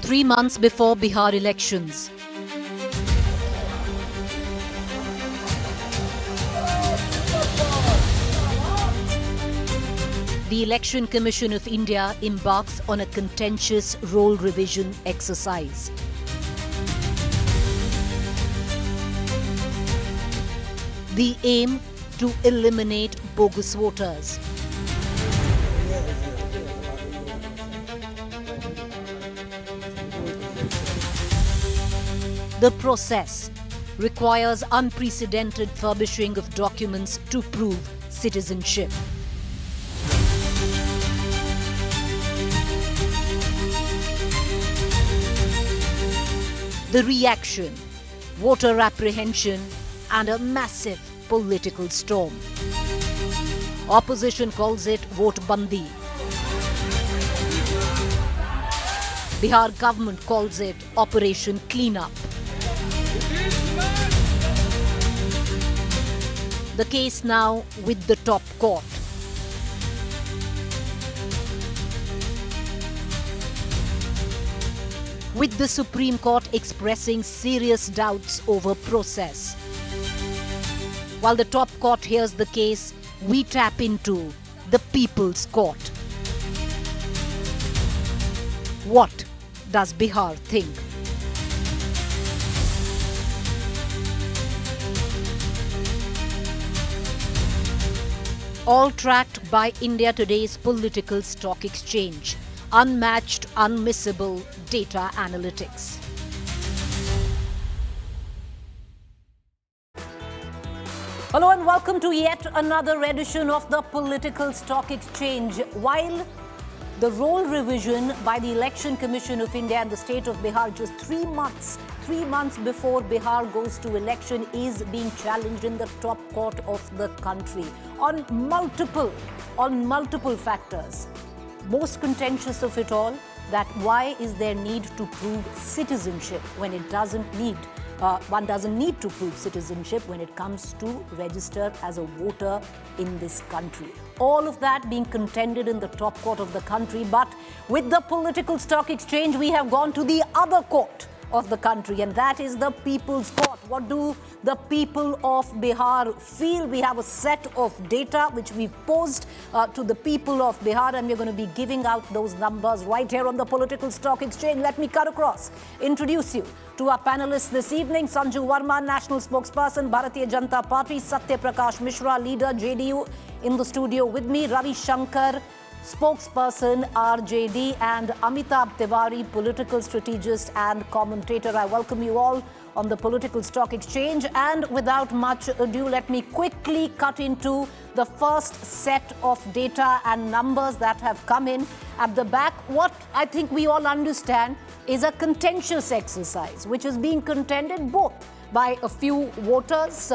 3 months before Bihar elections. The Election Commission of India embarks on a contentious role revision exercise. The aim to eliminate bogus voters. The process requires unprecedented furbishing of documents to prove citizenship. The reaction, voter apprehension, and a massive political storm. Opposition calls it vote bandi. Bihar government calls it Operation Cleanup. The case now with the top court. With the Supreme Court expressing serious doubts over process. While the top court hears the case, we tap into the People's Court. What does Bihar think? All tracked by India Today's political stock exchange. Unmatched, unmissable data analytics. Hello and welcome to yet another edition of the Political Stock Exchange. While the role revision by the Election Commission of India and the state of Bihar just 3 months before Bihar goes to election is being challenged in the top court of the country on multiple factors. Most contentious of it all, that why is there need to prove citizenship when it one doesn't need to prove citizenship when it comes to register as a voter in this country. All of that being contended in the top court of the country, but with the political stock exchange, we have gone to the other court of the country, and that is the People's Court. What do the people of Bihar feel? We have a set of data which we've posed to the people of Bihar, and we're going to be giving out those numbers right here on the Political Stock Exchange. Let me cut across, introduce you to our panelists this evening. Sanju Verma, National Spokesperson, Bharatiya Janata Party. Satya Prakash Mishra, Leader, JDU, in the studio with me. Ravi Shankar, Spokesperson, RJD, and Amitabh Tiwari, political strategist and commentator. I welcome you all on the Political Stock Exchange. And without much ado, let me quickly cut into the first set of data and numbers that have come in at the back. What I think we all understand is a contentious exercise, which is being contended both by a few voters,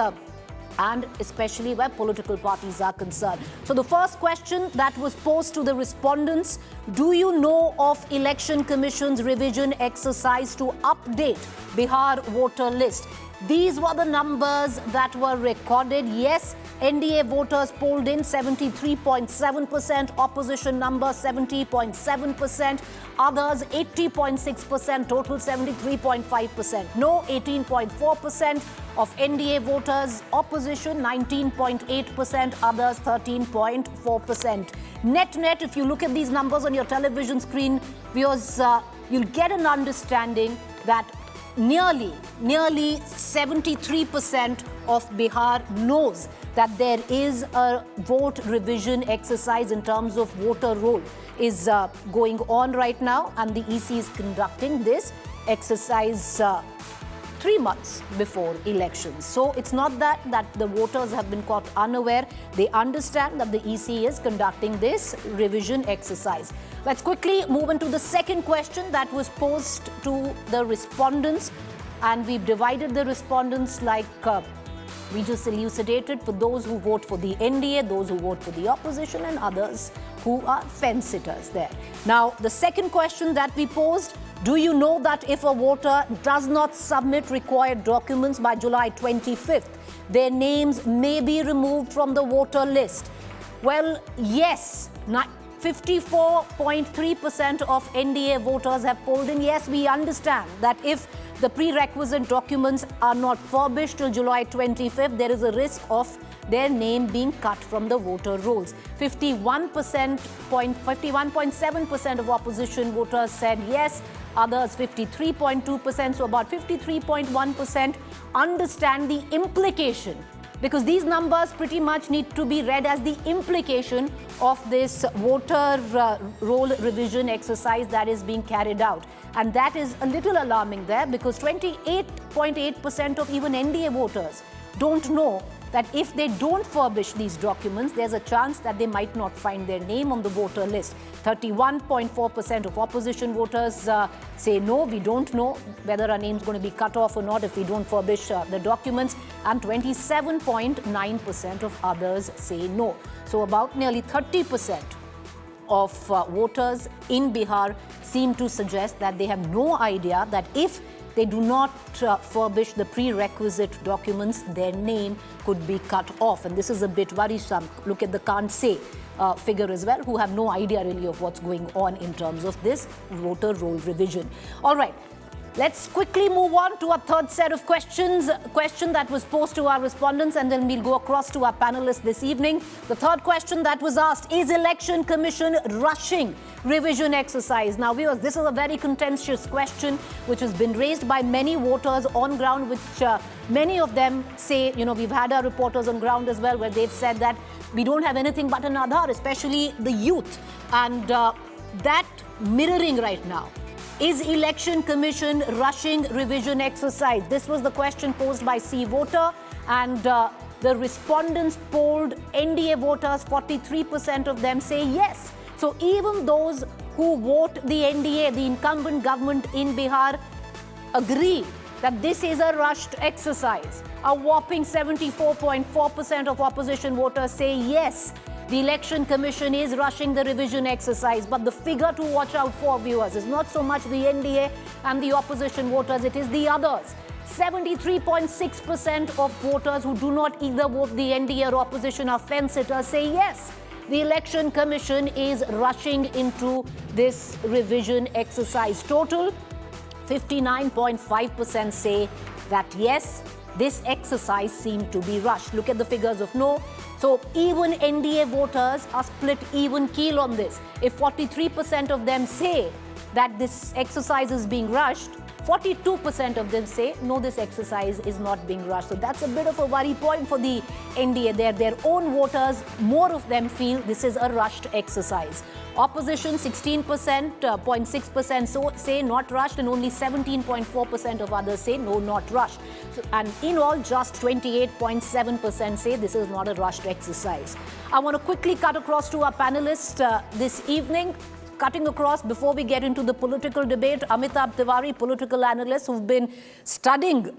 and especially where political parties are concerned. So the first question that was posed to the respondents, do you know of Election Commission's revision exercise to update Bihar voter list? These were the numbers that were recorded. Yes, NDA voters polled in 73.7%, opposition number 70.7%, others 80.6%, total 73.5%. No, 18.4% of NDA voters, opposition 19.8%, others 13.4%. Net, if you look at these numbers on your television screen, viewers, you'll get an understanding that nearly 73% of Bihar knows that there is a vote revision exercise in terms of voter roll is going on right now, and the EC is conducting this exercise 3 months before elections. So it's not that the voters have been caught unaware. They understand that the EC is conducting this revision exercise. Let's quickly move into the second question that was posed to the respondents, and we've divided the respondents like we just elucidated, for those who vote for the NDA, those who vote for the opposition, and others who are fence sitters there. Now, the second question that we posed, do you know that if a voter does not submit required documents by July 25th, their names may be removed from the voter list? Well, yes, 54.3% of NDA voters have polled in. Yes, we understand that if the prerequisite documents are not furbished till July 25th, there is a risk of their name being cut from the voter rolls. 51.7% of opposition voters said yes, others 53.2%, so about 53.1% understand the implication, because these numbers pretty much need to be read as the implication of this voter roll revision exercise that is being carried out. And that is a little alarming there, because 28.8% of even NDA voters don't know that if they don't furbish these documents, there's a chance that they might not find their name on the voter list. 31.4% of opposition voters say no, we don't know whether our name's going to be cut off or not if we don't furbish the documents, and 27.9% of others say no. So about nearly 30% of voters in Bihar seem to suggest that they have no idea that if they do not furbish the prerequisite documents, their name could be cut off. And this is a bit worrisome. Look at the can't say figure as well, who have no idea really of what's going on in terms of this voter roll revision. All right. Let's quickly move on to our third set of questions, a question that was posed to our respondents, and then we'll go across to our panelists this evening. The third question that was asked, is Election Commission rushing revision exercise? Now, viewers, this is a very contentious question which has been raised by many voters on ground, which many of them say, you know, we've had our reporters on ground as well, where they've said that we don't have anything but an Aadhaar, especially the youth. And that mirroring right now. Is Election Commission rushing revision exercise? This was the question posed by C Voter, and the respondents polled NDA voters, 43% of them say yes. So even those who vote the NDA, the incumbent government in Bihar, agree that this is a rushed exercise. A whopping 74.4% of opposition voters say yes, the Election Commission is rushing the revision exercise. But the figure to watch out for, viewers, is not so much the NDA and the opposition voters, it is the others. 73.6% of voters who do not either vote the NDA or opposition are fence-sitters say yes, the Election Commission is rushing into this revision exercise. Total, 59.5% say that yes, this exercise seemed to be rushed. Look at the figures of no. So even NDA voters are split even keel on this. If 43% of them say that this exercise is being rushed, 42% of them say, no, this exercise is not being rushed. So that's a bit of a worry point for the NDA. Their own voters, more of them feel this is a rushed exercise. Opposition, 16.6% say not rushed, and only 17.4% of others say no, not rushed. So, and in all, just 28.7% say this is not a rushed exercise. I want to quickly cut across to our panelists this evening. Cutting across, before we get into the political debate, Amitabh Tiwari, political analyst who've been studying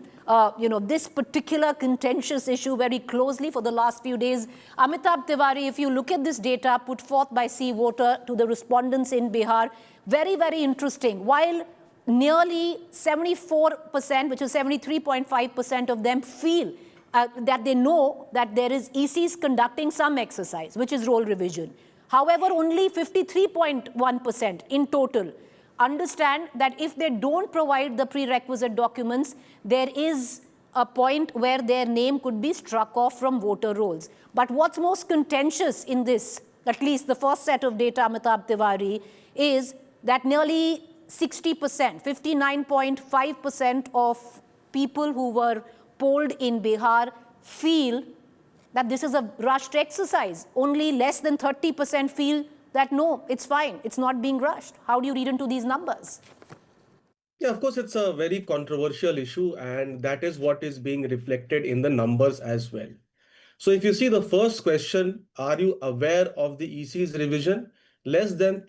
this particular contentious issue very closely for the last few days. Amitabh Tiwari, if you look at this data put forth by C Voter to the respondents in Bihar, very, very interesting. While nearly 74%, which is 73.5% of them, feel that they know that there is ECs conducting some exercise, which is roll revision. However, only 53.1% in total understand that if they don't provide the prerequisite documents, there is a point where their name could be struck off from voter rolls. But what's most contentious in this, at least the first set of data, Amitabh Tiwari, is that nearly 60%, 59.5% of people who were polled in Bihar feel that this is a rushed exercise. Only less than 30% feel that no, it's fine, it's not being rushed. How do you read into these numbers? Yeah, of course, it's a very controversial issue, and that is what is being reflected in the numbers as well. So if you see the first question, are you aware of the EC's revision? Less than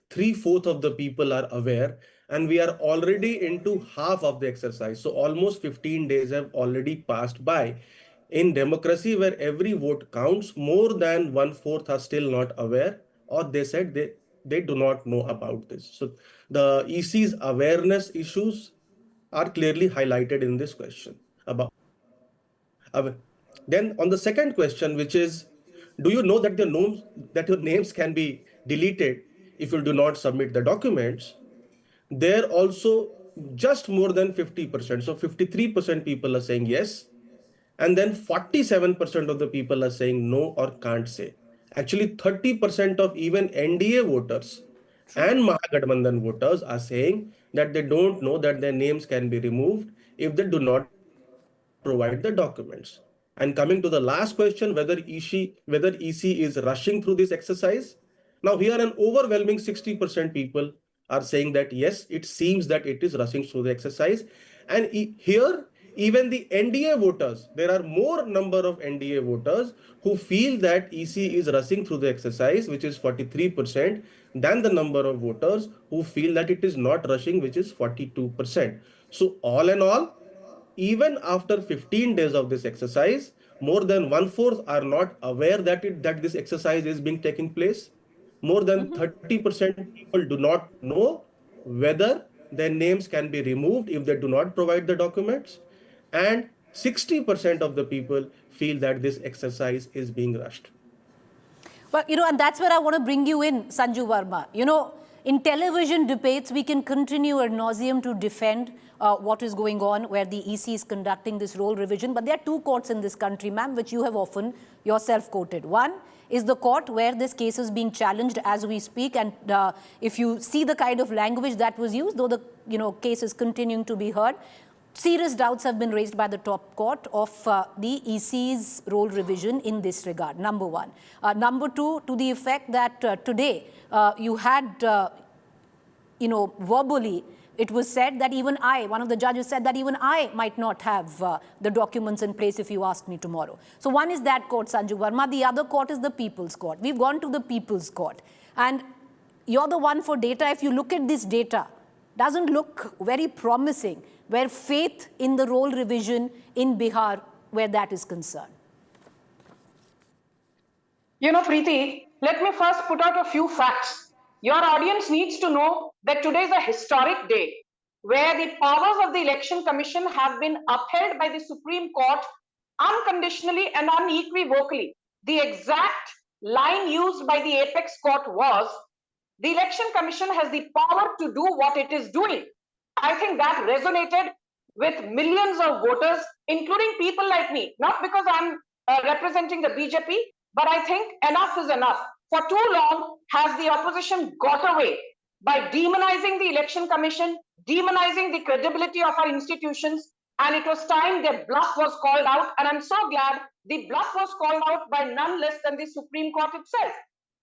three-fourths of the people are aware, and we are already into half of the exercise. So almost 15 days have already passed by. In democracy, where every vote counts, more than one-fourth are still not aware, or they said they do not know about this. So the EC's awareness issues are clearly highlighted in this question. Then on the second question, which is, do you know that your names can be deleted if you do not submit the documents, there also just more than 50%. So 53% people are saying yes, and then 47% of the people are saying no or can't say. Actually, 30% of even NDA voters True. and Mahagathbandhan voters are saying that they don't know that their names can be removed if they do not provide the documents. And coming to the last question, whether EC is rushing through this exercise, now here an overwhelming 60% people are saying that yes, it seems that it is rushing through the exercise. And here, even the NDA voters, there are more number of NDA voters who feel that EC is rushing through the exercise, which is 43%, than the number of voters who feel that it is not rushing, which is 42%. So all in all, even after 15 days of this exercise, more than one-fourth are not aware that this exercise is being taking place. More than 30% people do not know whether their names can be removed if they do not provide the documents. And 60% of the people feel that this exercise is being rushed. Well, and that's where I want to bring you in, Sanju Verma. In television debates, we can continue ad nauseum to defend what is going on, where the EC is conducting this role revision. But there are two courts in this country, ma'am, which you have often yourself quoted. One is the court where this case is being challenged as we speak. And if you see the kind of language that was used, though the case is continuing to be heard, serious doubts have been raised by the top court of the EC's role revision in this regard, number one. Number two, to the effect that today you had, verbally, it was said that even one of the judges said that even I might not have the documents in place if you ask me tomorrow. So one is that court, Sanju Verma. The other court is the People's Court. We've gone to the People's Court. And you're the one for data. If you look at this data, doesn't look very promising, where faith in the role revision in Bihar, where that is concerned. Preeti, let me first put out a few facts. Your audience needs to know that today is a historic day where the powers of the Election Commission have been upheld by the Supreme Court unconditionally and unequivocally. The exact line used by the apex court was, the Election Commission has the power to do what it is doing. I think that resonated with millions of voters, including people like me, not because I'm representing the BJP, but I think enough is enough. For too long has the opposition got away by demonizing the Election Commission, demonizing the credibility of our institutions, and it was time their bluff was called out. And I'm so glad the bluff was called out by none less than the Supreme Court itself.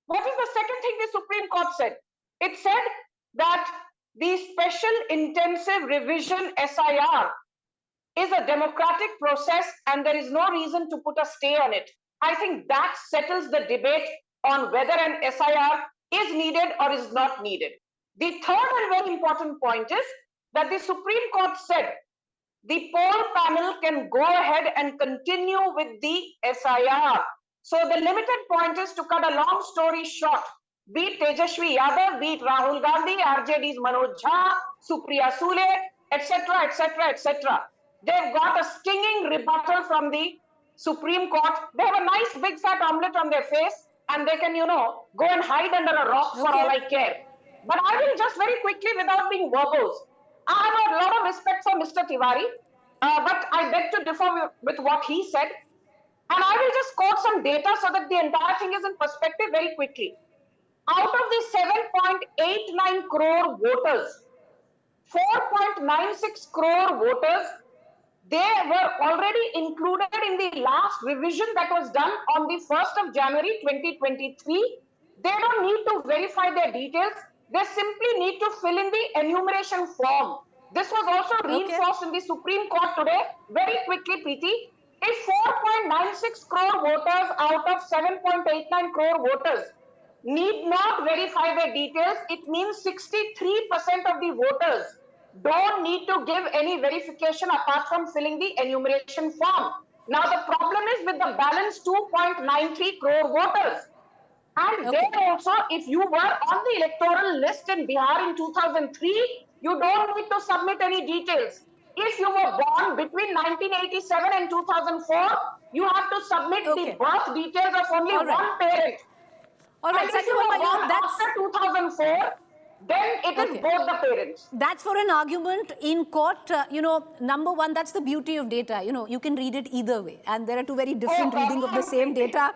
What is the second thing the Supreme Court said? It said that the Special Intensive Revision SIR is a democratic process and there is no reason to put a stay on it. I think that settles the debate on whether an SIR is needed or is not needed. The third and very important point is that the Supreme Court said the poll panel can go ahead and continue with the SIR. So the limited point is, to cut a long story short, be it Tejashwi Yadav, be it Rahul Gandhi, RJD's Manoj Jha, Supriya Sule, etc., etc., etc. They've got a stinging rebuttal from the Supreme Court. They have a nice big fat omelette on their face and they can, go and hide under a rock for all I care. But I will just very quickly, without being verbose, I have a lot of respect for Mr. Tiwari, but I beg to differ with what he said. And I will just quote some data so that the entire thing is in perspective very quickly. Out of the 7.89 crore voters, 4.96 crore voters, they were already included in the last revision that was done on the 1st of January 2023. They don't need to verify their details. They simply need to fill in the enumeration form. This was also reinforced in the Supreme Court today. Very quickly, Preeti, if 4.96 crore voters out of 7.89 crore voters need not verify their details, it means 63% of the voters don't need to give any verification apart from filling the enumeration form. Now, the problem is with the balance 2.93 crore voters. And then also, if you were on the electoral list in Bihar in 2003, you don't need to submit any details. If you were born between 1987 and 2004, you have to submit the birth details of only one parent. All right, And if Sanjay you Verma, have gone that's... after 2004, then it is Okay. both the parents. That's for an argument in court. Number one, that's the beauty of data. You can read it either way. And there are two very different readings of the same data.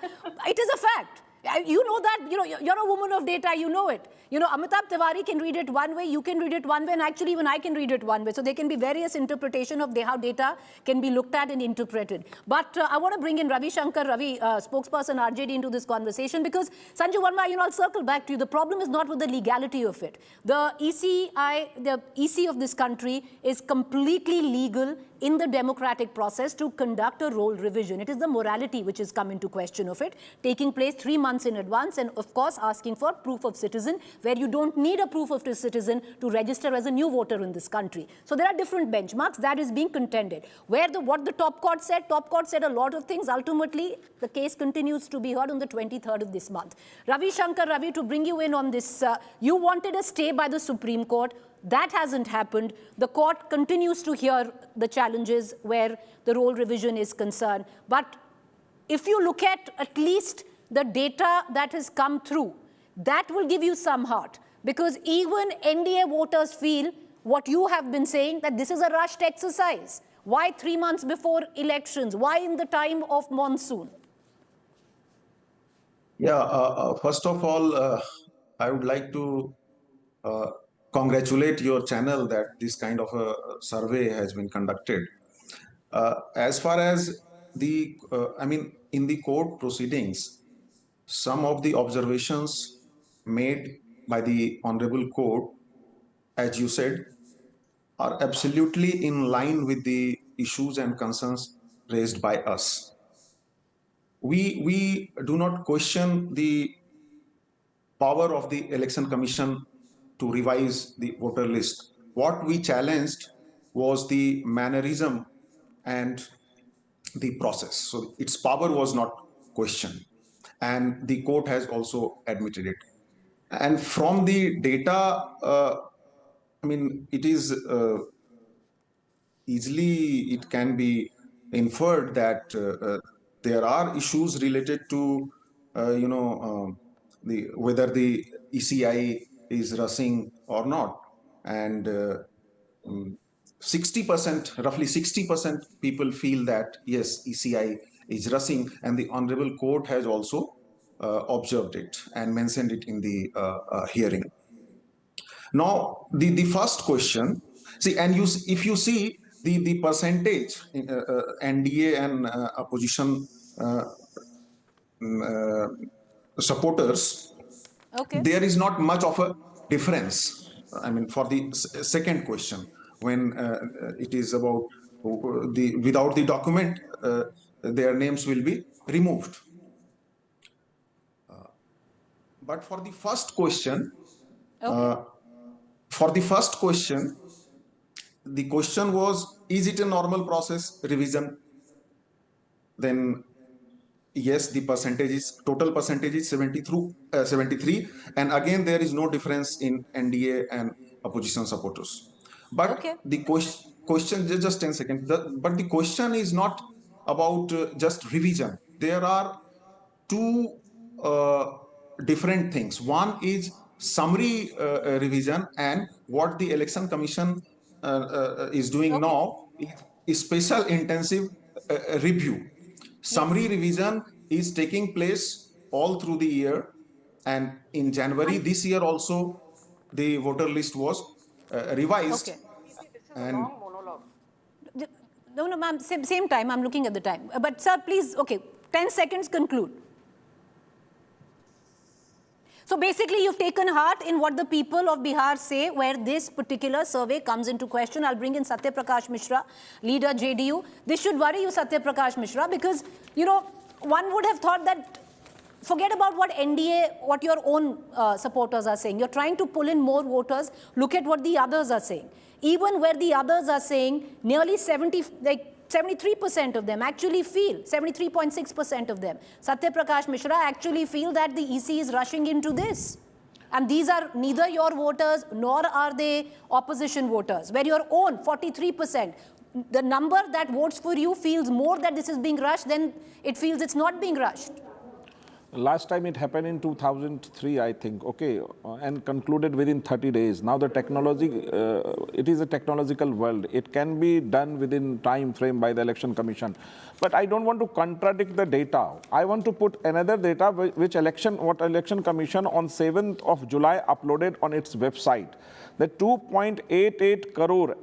It is a fact. You know that, you're a woman of data, you know it. Amitabh Tiwari can read it one way, you can read it one way, and actually even I can read it one way. So there can be various interpretation of how data can be looked at and interpreted. But I want to bring in Ravi Shankar, spokesperson RJD, into this conversation, because Sanjay Verma, I'll circle back to you. The problem is not with the legality of it. The EC of this country is completely legal in the democratic process to conduct a role revision. It is the morality which has come into question of it, taking place 3 months in advance, and of course asking for proof of citizen, where you don't need a proof of citizen to register as a new voter in this country. So there are different benchmarks that is being contended. What the top court said a lot of things. Ultimately, the case continues to be heard on the 23rd of this month. Ravi Shankar, to bring you in on this, you wanted a stay by the Supreme Court. That hasn't happened. The court continues to hear the challenges where the role revision is concerned. But if you look at least the data that has come through, that will give you some heart. Because even NDA voters feel what you have been saying, that this is a rushed exercise. Why 3 months before elections? Why in the time of monsoon? Yeah, first of all, I would like to congratulate your channel that this kind of a survey has been conducted. As far as in the court proceedings, some of the observations made by the Honorable Court, as you said, are absolutely in line with the issues and concerns raised by us. We do not question the power of the Election Commission to revise the voter list. What we challenged was the mannerism and the process. So its power was not questioned, and the court has also admitted it. And from the data, it is it can be inferred that there are issues related to whether the ECI is rushing or not, and 60%, roughly 60% people feel that yes, ECI is rushing, and the Honorable Court has also observed it and mentioned it in the hearing. Now, the first question, if you see the percentage NDA and opposition supporters, Okay. there is not much of a difference. For the second question, when it is about without the document, their names will be removed. But for the first question, Okay. the question was, is it a normal process revision? Then yes, the total percentage is 73, and again there is no difference in NDA and opposition supporters. But Okay. the question, just 10 seconds, but the question is not about just revision. There are two different things. One is summary revision, and what the Election Commission is doing now is special intensive review. Summary revision is taking place all through the year, and in January this year also the voter list was revised. Okay. This is a And long monologue. No, ma'am, same time, I'm looking at the time. But sir, please, 10 seconds, conclude. So basically, you've taken heart in what the people of Bihar say, where this particular survey comes into question. I'll bring in Satya Prakash Mishra, leader JDU. This should worry you, Satya Prakash Mishra, because, one would have thought that, forget about what NDA, what your own supporters are saying. You're trying to pull in more voters. Look at what the others are saying. Even where the others are saying nearly 73% of them actually feel, 73.6% of them, Satya Prakash Mishra actually feel that the EC is rushing into this. And these are neither your voters nor are they opposition voters. Where your own 43%, the number that votes for you feels more that this is being rushed than it feels it's not being rushed. Last time it happened in 2003, I think, okay, and concluded within 30 days. Now the technology, it is a technological world. It can be done within time frame by the Election Commission. But I don't want to contradict the data. I want to put another data which what Election Commission on 7th of July uploaded on its website. The 2.88 crore,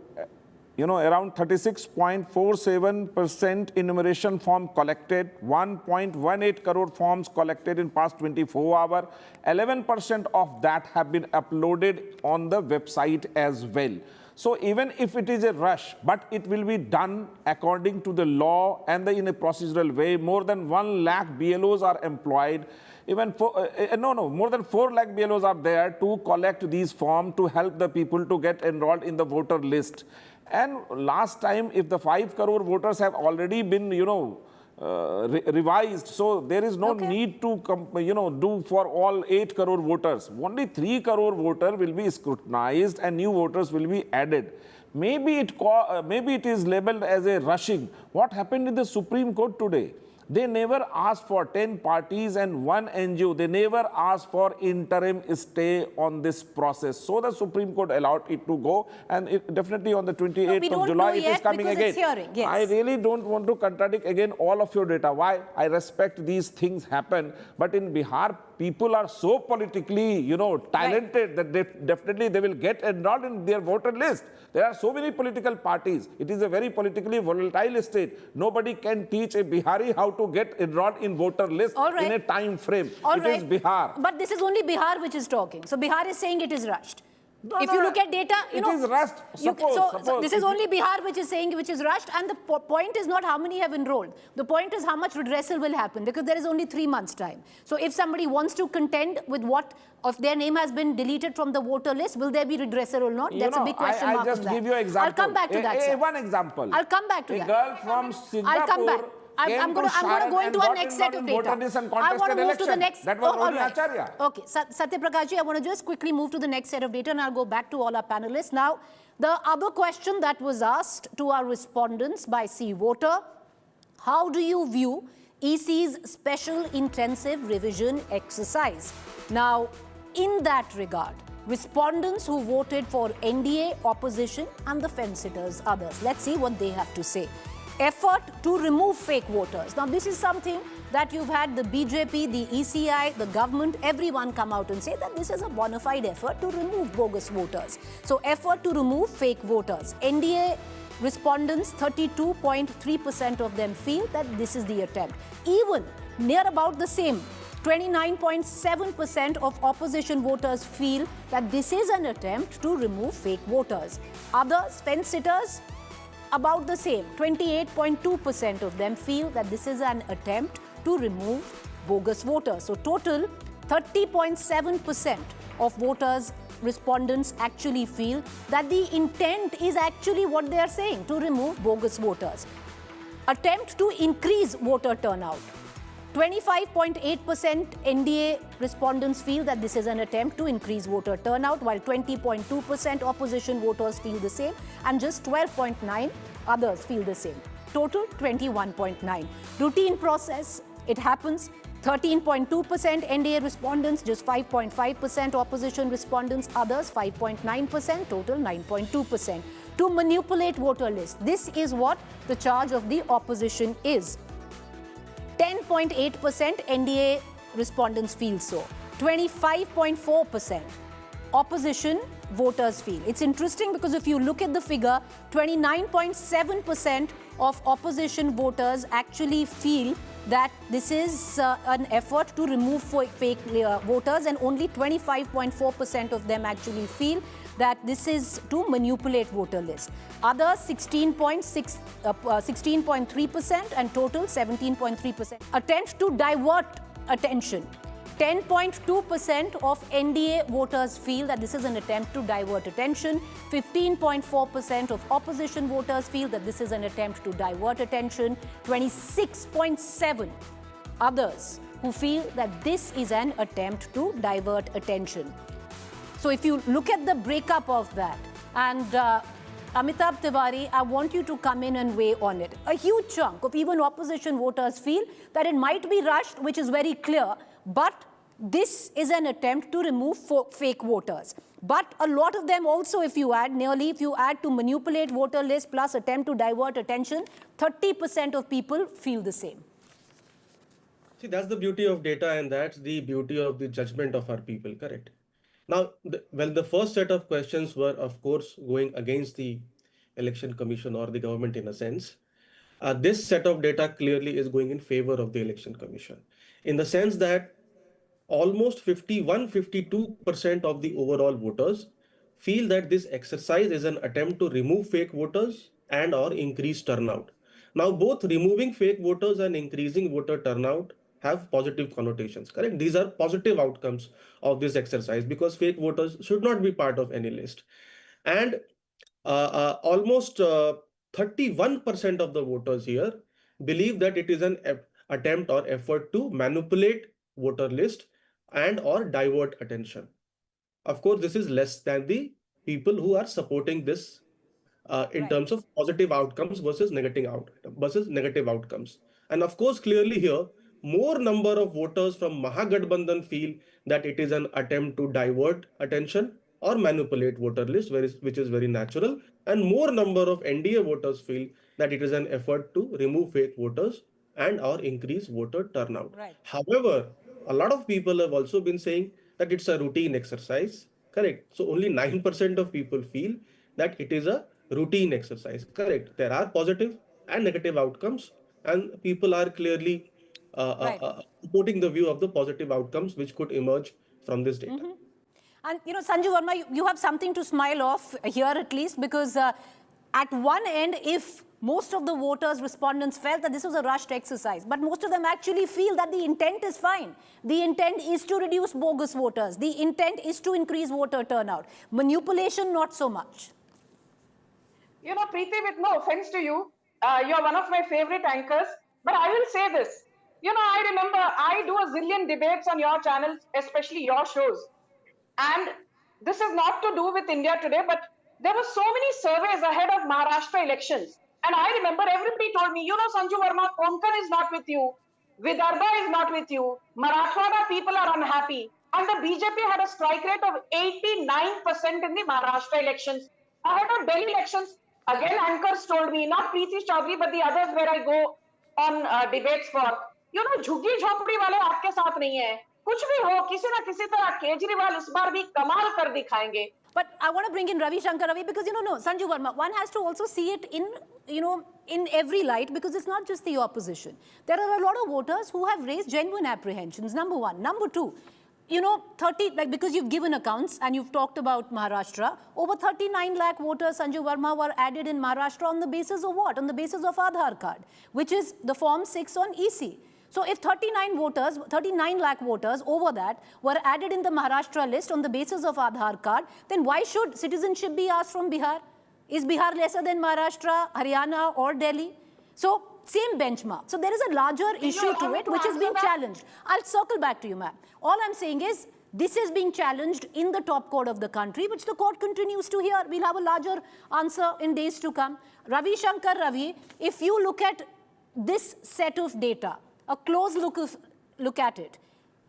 around 36.47% enumeration form collected, 1.18 crore forms collected in past 24 hours. 11% of that have been uploaded on the website as well. So even if it is a rush, but it will be done according to the law and in a procedural way. More than 1 lakh BLOs are employed. Even more than 4 lakh BLOs are there to collect these forms to help the people to get enrolled in the voter list. And last time, if the 5 crore voters have already been, revised, so there is no need to, do for all 8 crore voters. Only 3 crore voter will be scrutinized and new voters will be added. Maybe it is labeled as a rushing. What happened in the Supreme Court today? They never asked for 10 parties and 1 NGO. They never asked for interim stay on this process. So the Supreme Court allowed it to go, and definitely on the 28th of July it is coming again. Yes. I really don't want to contradict again all of your data. Why? I respect these things happen, but in Bihar, people are so politically, talented that definitely they will get enrolled in their voter list. There are so many political parties. It is a very politically volatile state. Nobody can teach a Bihari how to get enrolled in voter list in a time frame. It is Bihar. But this is only Bihar which is talking. So Bihar is saying it is rushed. If you look at data, it is rushed. So this is only Bihar which is saying which is rushed, and the point is not how many have enrolled. The point is how much redressal will happen, because there is only 3 months' time. So if somebody wants to contend with if their name has been deleted from the voter list, will there be redressal or not? That's a big question mark. I just give you an example. I'll come back to that, sir. One example. I'll come back to that. A girl from Singapore. I'll come back. I'm going to go into our next set of data. I want to move to the next. That was Roni Acharya. Okay, Satya Prakash ji, I want to just quickly move to the next set of data, and I'll go back to all our panelists. Now, the other question that was asked to our respondents by C Voter: how do you view EC's special intensive revision exercise? Now, in that regard, respondents who voted for NDA, opposition, and the fence-sitters, others. Let's see what they have to say. Effort to remove fake voters. Now, this is something that you've had the BJP, the ECI, the government, everyone come out and say that this is a bona fide effort to remove bogus voters. So, effort to remove fake voters. NDA respondents, 32.3% of them feel that this is the attempt. Even near about the same, 29.7% of opposition voters feel that this is an attempt to remove fake voters. Others, fence-sitters, about the same. 28.2% of them feel that this is an attempt to remove bogus voters. So total, 30.7% of voters, respondents actually feel that the intent is actually what they are saying, to remove bogus voters. Attempt to increase voter turnout. 25.8% NDA respondents feel that this is an attempt to increase voter turnout, while 20.2% opposition voters feel the same, and just 12.9% others feel the same. Total 21.9%. Routine process, it happens. 13.2% NDA respondents, just 5.5% opposition respondents, others 5.9%, total 9.2%. To manipulate voter list, this is what the charge of the opposition is. 10.8% NDA respondents feel so. 25.4% opposition voters feel. It's interesting because if you look at the figure, 29.7% of opposition voters actually feel that this is an effort to remove fake voters, and only 25.4% of them actually feel that this is to manipulate voter list. Others 16.3% and total 17.3%. Attempt to divert attention. 10.2% of NDA voters feel that this is an attempt to divert attention. 15.4% of opposition voters feel that this is an attempt to divert attention. 26.7% others who feel that this is an attempt to divert attention. So if you look at the breakup of that, and Amitabh Tiwari, I want you to come in and weigh on it. A huge chunk of even opposition voters feel that it might be rushed, which is very clear, But this is an attempt to remove fake voters. But a lot of them also, if you add to manipulate voter list plus attempt to divert attention, 30% of people feel the same. See, that's the beauty of data, and that's the beauty of the judgment of our people, correct? Now, the first set of questions were, of course, going against the election commission or the government in a sense. This set of data clearly is going in favor of the election commission in the sense that almost 52% of the overall voters feel that this exercise is an attempt to remove fake voters and or increase turnout. Now, both removing fake voters and increasing voter turnout have positive connotations, correct? These are positive outcomes of this exercise because fake voters should not be part of any list. And almost 31% of the voters here believe that it is an attempt or effort to manipulate voter list and or divert attention. Of course, this is less than the people who are supporting this in terms of positive outcomes versus negative outcomes. And of course, clearly here, more number of voters from Mahagathbandhan feel that it is an attempt to divert attention or manipulate voter list, which is very natural. And more number of NDA voters feel that it is an effort to remove fake voters and or increase voter turnout. Right. However, a lot of people have also been saying that it's a routine exercise, correct? So only 9% of people feel that it is a routine exercise, correct? There are positive and negative outcomes, and people are clearly supporting the view of the positive outcomes which could emerge from this data. And Sanju Verma, you have something to smile off here at least, because at one end, if most of the voters, respondents felt that this was a rushed exercise, but most of them actually feel that the intent is fine. The intent is to reduce bogus voters. The intent is to increase voter turnout. Manipulation, not so much. Preeti, with no offense to you, you're one of my favorite anchors, but I will say this. I remember I do a zillion debates on your channels, especially your shows. And this is not to do with India Today, but there were so many surveys ahead of Maharashtra elections. And I remember everybody told me, Sanju Verma, Konkan is not with you. Vidarbha is not with you. Marathwada people are unhappy. And the BJP had a strike rate of 89% in the Maharashtra elections. Ahead of Delhi elections, again anchors told me, not Preeti Choudhry, but the others where I go on debates for, झुग्गी झोपड़ी वाले आपके साथ नहीं है. कुछ भी हो, किसी ना किसी तरह केजरीवाल इस बार भी कमाल कर दिखाएंगे. But I want to bring in Ravi Shankar Ravi, because no, Sanju Verma, one has to also see it in in every light, because it's not just the opposition. There are a lot of voters who have raised genuine apprehensions. Number one. Number two, 30, because you've given accounts and you've talked about Maharashtra, over 39 lakh voters, Sanju Verma, were added in Maharashtra on the basis of what? On the basis of Aadhaar card, which is the Form 6 on EC. So if 39 lakh voters over that were added in the Maharashtra list on the basis of Aadhaar card, then why should citizenship be asked from Bihar? Is Bihar lesser than Maharashtra, Haryana or Delhi? So same benchmark. So there is a larger issue to it which is being challenged. I'll circle back to you, ma'am. All I'm saying is this is being challenged in the top court of the country, which the court continues to hear. We'll have a larger answer in days to come. Ravi Shankar Ravi, if you look at this set of data, a close look at it,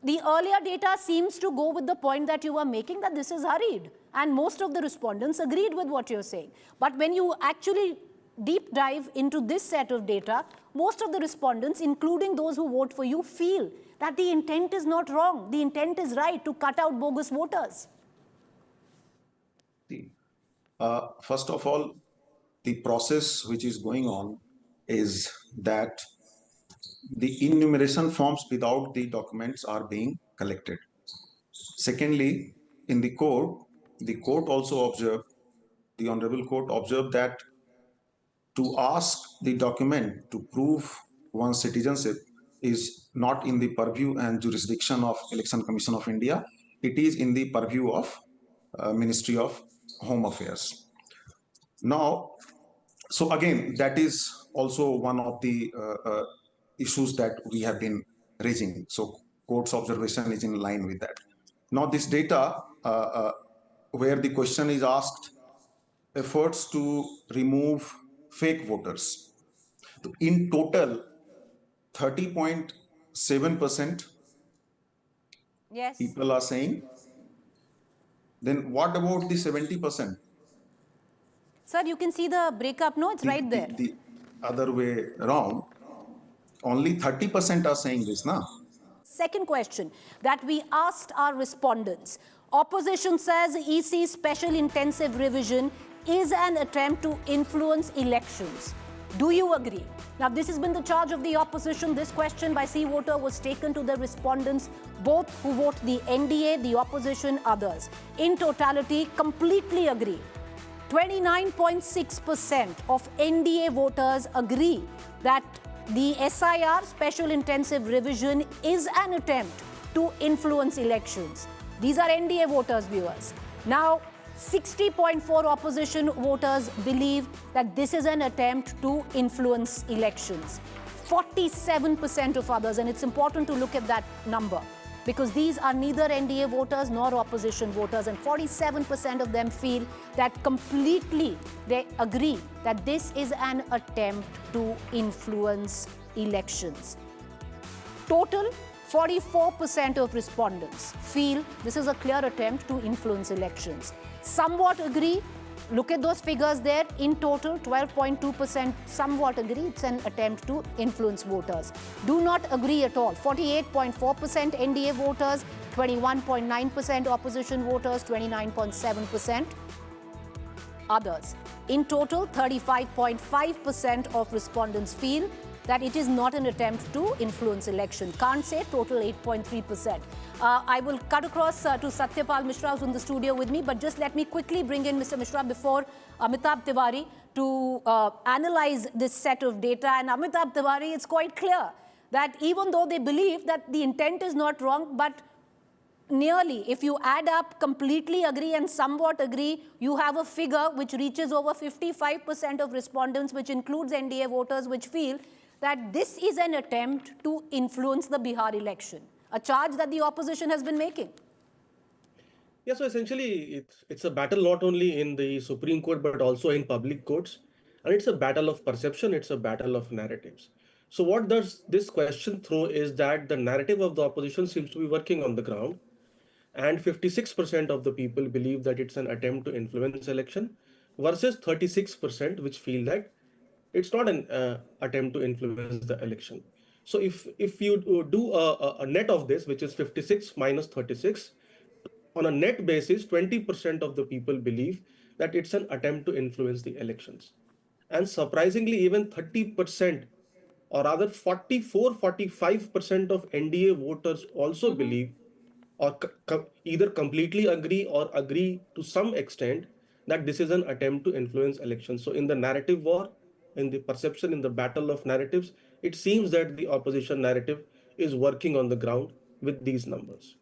the earlier data seems to go with the point that you were making, that this is hurried. And most of the respondents agreed with what you're saying. But when you actually deep dive into this set of data, most of the respondents, including those who vote for you, feel that the intent is not wrong. The intent is right, to cut out bogus voters. First of all, the process which is going on is that the enumeration forms without the documents are being collected. Secondly, in the court also observed, the Honorable Court observed that to ask the document to prove one's citizenship is not in the purview and jurisdiction of Election Commission of India. It is in the purview of Ministry of Home Affairs. Now, so again, that is also one of the issues that we have been raising. So court's observation is in line with that. Now this data, where the question is asked, efforts to remove fake voters. In total, 30.7% Yes. people are saying. Then what about the 70%? Sir, you can see the breakup. No, it's right there. The other way around, only 30% are saying this, na? Second question that we asked our respondents. Opposition says EC special intensive revision is an attempt to influence elections. Do you agree? Now, this has been the charge of the opposition. This question by C voter was taken to the respondents, both who vote the NDA, the opposition, others. In totality, completely agree. 29.6% of NDA voters agree that the SIR, Special Intensive Revision, is an attempt to influence elections. These are NDA voters, viewers. Now, 60.4% opposition voters believe that this is an attempt to influence elections. 47% of others, and it's important to look at that number, because these are neither NDA voters nor opposition voters, and 47% of them feel that completely they agree that this is an attempt to influence elections. Total, 44% of respondents feel this is a clear attempt to influence elections. Somewhat agree. Look at those figures there. In total, 12.2% somewhat agree it's an attempt to influence voters. Do not agree at all. 48.4% NDA voters, 21.9% opposition voters, 29.7% others. In total, 35.5% of respondents feel that it is not an attempt to influence election. Can't say total 8.3%. I will cut across to Satyapal Mishra, who's in the studio with me, but just let me quickly bring in Mr. Mishra before Amitabh Tiwari to analyze this set of data. And Amitabh Tiwari, it's quite clear that even though they believe that the intent is not wrong, but nearly, if you add up, completely agree and somewhat agree, you have a figure which reaches over 55% of respondents, which includes NDA voters, which feel that this is an attempt to influence the Bihar election, a charge that the opposition has been making. Yeah, so essentially, it's a battle not only in the Supreme Court, but also in public courts. And it's a battle of perception, it's a battle of narratives. So what does this question throw is that the narrative of the opposition seems to be working on the ground. And 56% of the people believe that it's an attempt to influence election versus 36% which feel that it's not an attempt to influence the election. So if you do a net of this, which is 56 minus 36, on a net basis, 20% of the people believe that it's an attempt to influence the elections. And surprisingly, even 30%, or rather 45% of NDA voters also believe, or either completely agree or agree to some extent, that this is an attempt to influence elections. So in the narrative war, in the perception, in the battle of narratives, it seems that the opposition narrative is working on the ground with these numbers.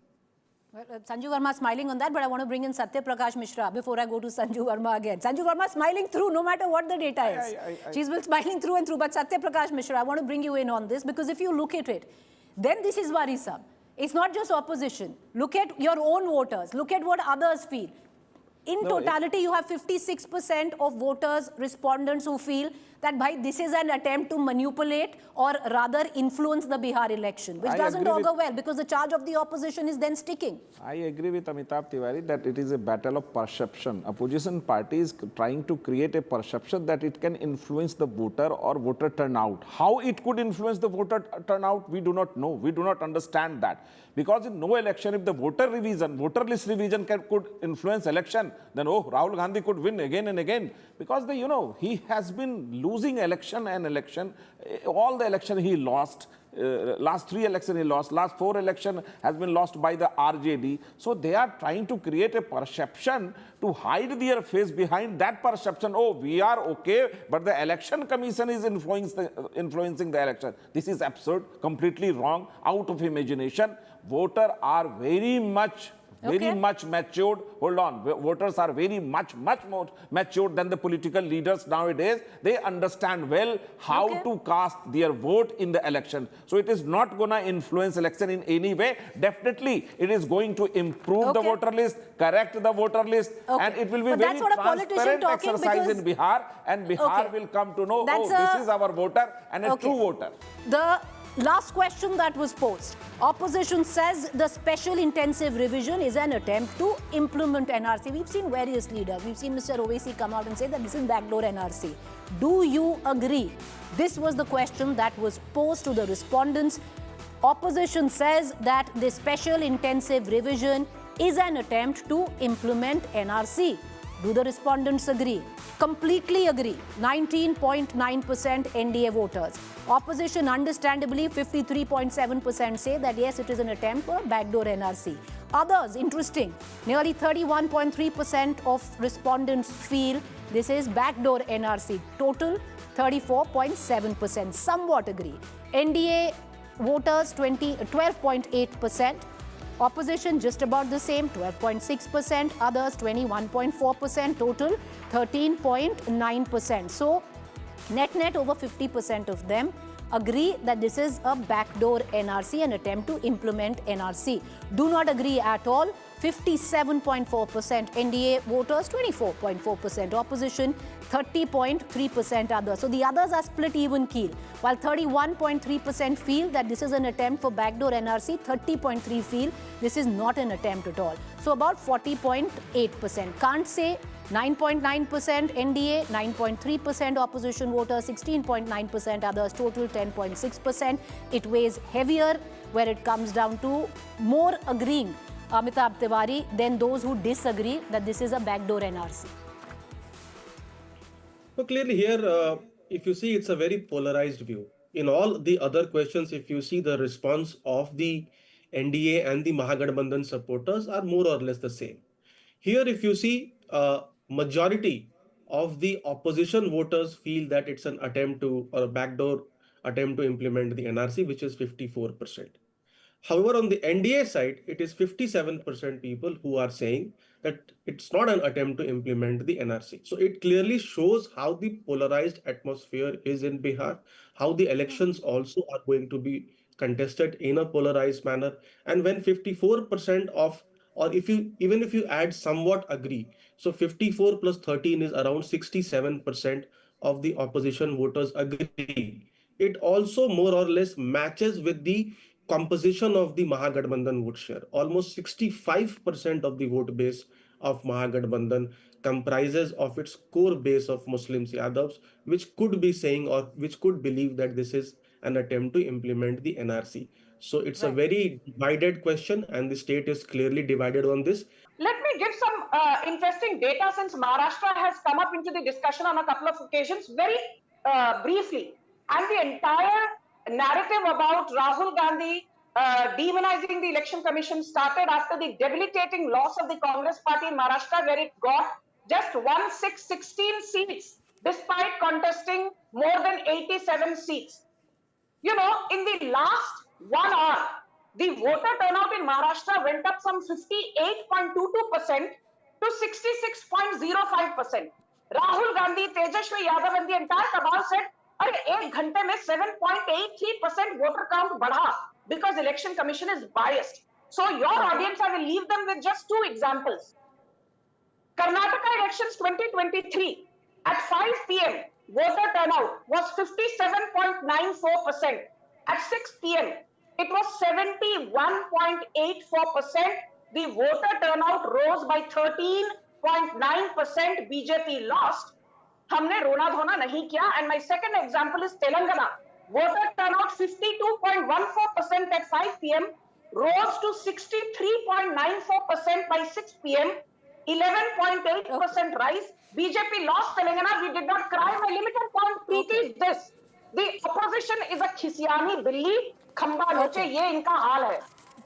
Well, Sanju Verma smiling on that, but I want to bring in Satya Prakash Mishra before I go to Sanju Verma again. Sanju Verma smiling through no matter what the data is. She's been smiling through and through. But Satya Prakash Mishra, I want to bring you in on this, because if you look at it, then this is worrisome. It's not just opposition. Look at your own voters. Look at what others feel. In totality, you have 56% of voters, respondents who feel that this is an attempt to manipulate or rather influence the Bihar election, which doesn't augur well, because the charge of the opposition is then sticking. I agree with Amitabh Tiwari that it is a battle of perception. Opposition party is trying to create a perception that it can influence the voter or voter turnout. How it could influence the voter turnout, we do not know. We do not understand that. Because in no election, if the voter list revision could influence election, then Rahul Gandhi could win again and again. Because he has been losing election and election. All the election he lost. Last 3 elections he lost. Last 4 election has been lost by the RJD. So they are trying to create a perception to hide their face behind that perception. Oh, we are okay, but the election commission is influencing the election. This is absurd, completely wrong, out of imagination. Voters are very much matured. Hold on. Voters are very much more matured than the political leaders nowadays. They understand well how to cast their vote in the election. So it is not going to influence election in any way. Definitely, it is going to improve the voter list, correct the voter list, and it will be very transparent exercise in Bihar. And Bihar will come to know, this is our voter and a true voter. The Last question that was posed. Opposition says the special intensive revision is an attempt to implement NRC. We've seen various leaders. We've seen Mr. Owaisi come out and say that this is backdoor NRC. Do you agree? This was the question that was posed to the respondents. Opposition says that the special intensive revision is an attempt to implement NRC. Do the respondents agree? Completely agree. 19.9% NDA voters. Opposition, understandably, 53.7% say that yes, it is an attempt for backdoor NRC. Others, interesting, nearly 31.3% of respondents feel this is backdoor NRC. Total 34.7%. Somewhat agree. NDA voters 12.8%. Opposition just about the same, 12.6%. Others 21.4%. Total 13.9%. So net over 50% of them agree that this is a backdoor NRC, an attempt to implement NRC. Do not agree at all. 57.4% NDA voters, 24.4% opposition, 30.3% others. So the others are split even keel. While 31.3% feel that this is an attempt for backdoor NRC, 30.3% feel this is not an attempt at all. So about 40.8%. Can't say 9.9% NDA, 9.3% opposition voters, 16.9% others, total 10.6%. It weighs heavier where it comes down to more agreeing, Amitabh Tiwari, than those who disagree that this is a backdoor NRC. So clearly here, if you see, it's a very polarized view. In all the other questions, if you see the response of the NDA and the Mahagathbandhan supporters are more or less the same. Here, if you see, majority of the opposition voters feel that it's an attempt to, or a backdoor attempt to implement the NRC, which is 54%. However, on the NDA side, it is 57% people who are saying that it's not an attempt to implement the NRC. So it clearly shows how the polarized atmosphere is in Bihar, how the elections also are going to be contested in a polarized manner. And when 54% of, or if you even if you add somewhat agree, so 54 plus 13 is around 67% of the opposition voters agree. It also more or less matches with the composition of the Mahagathbandhan vote share. Almost 65% of the vote base of Mahagathbandhan comprises of its core base of Muslims Yadavs, which could be saying or which could believe that this is an attempt to implement the NRC. So it's a very divided question, and the state is clearly divided on this. Let me give some interesting data since Maharashtra has come up into the discussion on a couple of occasions very briefly. And the entire narrative about Rahul Gandhi demonizing the election commission started after the debilitating loss of the Congress party in Maharashtra, where it got just 16 seats despite contesting more than 87 seats. You know, in the last 1 hour, the voter turnout in Maharashtra went up from 58.22% to 66.05%. Rahul Gandhi, Tejashwi Yadav and the entire cabal said, "Arey, 1 घंटे में 7.83% voter count बढ़ा because election commission is biased." So your audience, I will leave them with just 2 examples. Karnataka elections 2023, at 5 p.m., voter turnout was 57.94%. At 6 p.m., it was 71.84%. The voter turnout rose by 13.9%. BJP lost. हमने रोना धोना नहीं किया. And my second example is Telangana. Voter turnout 52.14% at 5 p.m. rose to 63.94% by 6 p.m. 11.8% rise. BJP lost Telangana. We did not cry. My limited point, Preeti, is this. The opposition is a khisiani billi. Khamba noche, ye inka haal hai.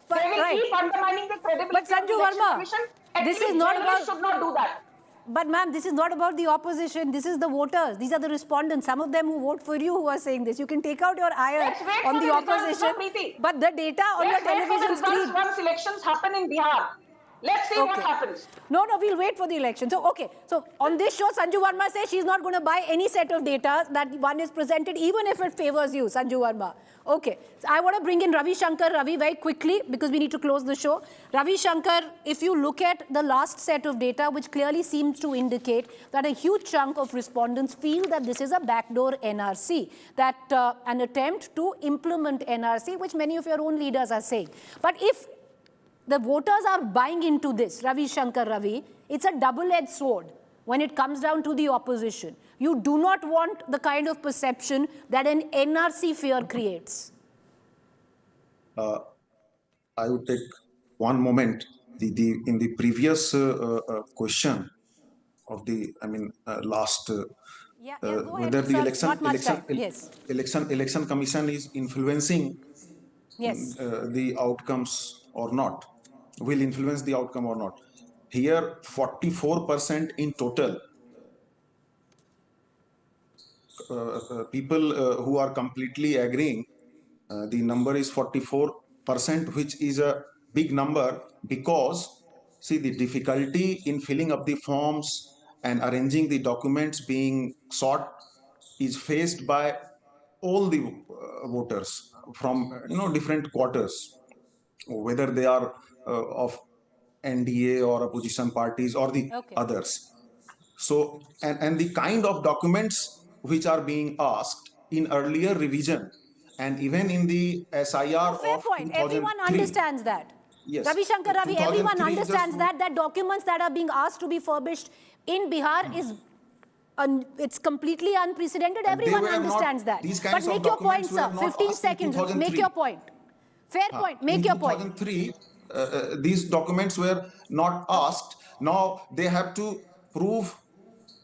They will keep undermining the credibility of the election commission. This is not about... should not do that. But ma'am, this is not about the opposition. This is the voters. These are the respondents. Some of them who vote for you who are saying this. You can take out your ire on the opposition. But the data on your television screen... Once elections happen in Bihar. Let's see what happens. No, we'll wait for the election. So, okay. So, on this show, Sanju Verma says she's not going to buy any set of data that one is presented, even if it favors you, Sanju Verma. Okay. So, I want to bring in Ravi Shankar. Ravi, very quickly, because we need to close the show. Ravi Shankar, if you look at the last set of data, which clearly seems to indicate that a huge chunk of respondents feel that this is a backdoor NRC, that an attempt to implement NRC, which many of your own leaders are saying. But if the voters are buying into this, Ravi Shankar Ravi, it's a double-edged sword when it comes down to the opposition. You do not want the kind of perception that an NRC fear creates. I would take one moment. In the previous question of the, last, whether the election commission is influencing the outcomes or not, will influence the outcome or not. Here, 44% in total people who are completely agreeing. The number is 44%, which is a big number, because see, the difficulty in filling up the forms and arranging the documents being sought is faced by all the voters from different quarters, whether they are of NDA or opposition parties or the others. So, and the kind of documents which are being asked in earlier revision and even in the SIR fair of point. 2003. Everyone understands that. Yes. Ravi Shankar Ravi, everyone understands that documents that are being asked to be furbished in Bihar is it's completely unprecedented. Everyone understands that. But make your point, sir. 15 seconds. Make your point. Fair point. Make your point. In 2003, these documents were not asked. Now they have to prove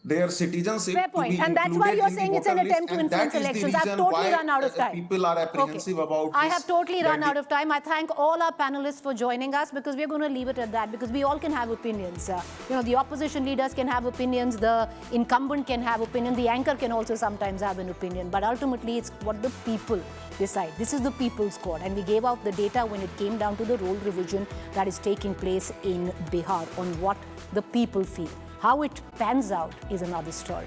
their citizenship. Fair point. And that's why you're saying it's an attempt to influence elections. I've totally run out of time. People are apprehensive about this. I have totally run out of time. I thank all our panelists for joining us, because we're going to leave it at that, because we all can have opinions. The opposition leaders can have opinions. The incumbent can have opinion. The anchor can also sometimes have an opinion. But ultimately, it's what the people decide. This is the people's court. And we gave out the data when it came down to the roll revision that is taking place in Bihar on what the people feel. How it pans out is another story.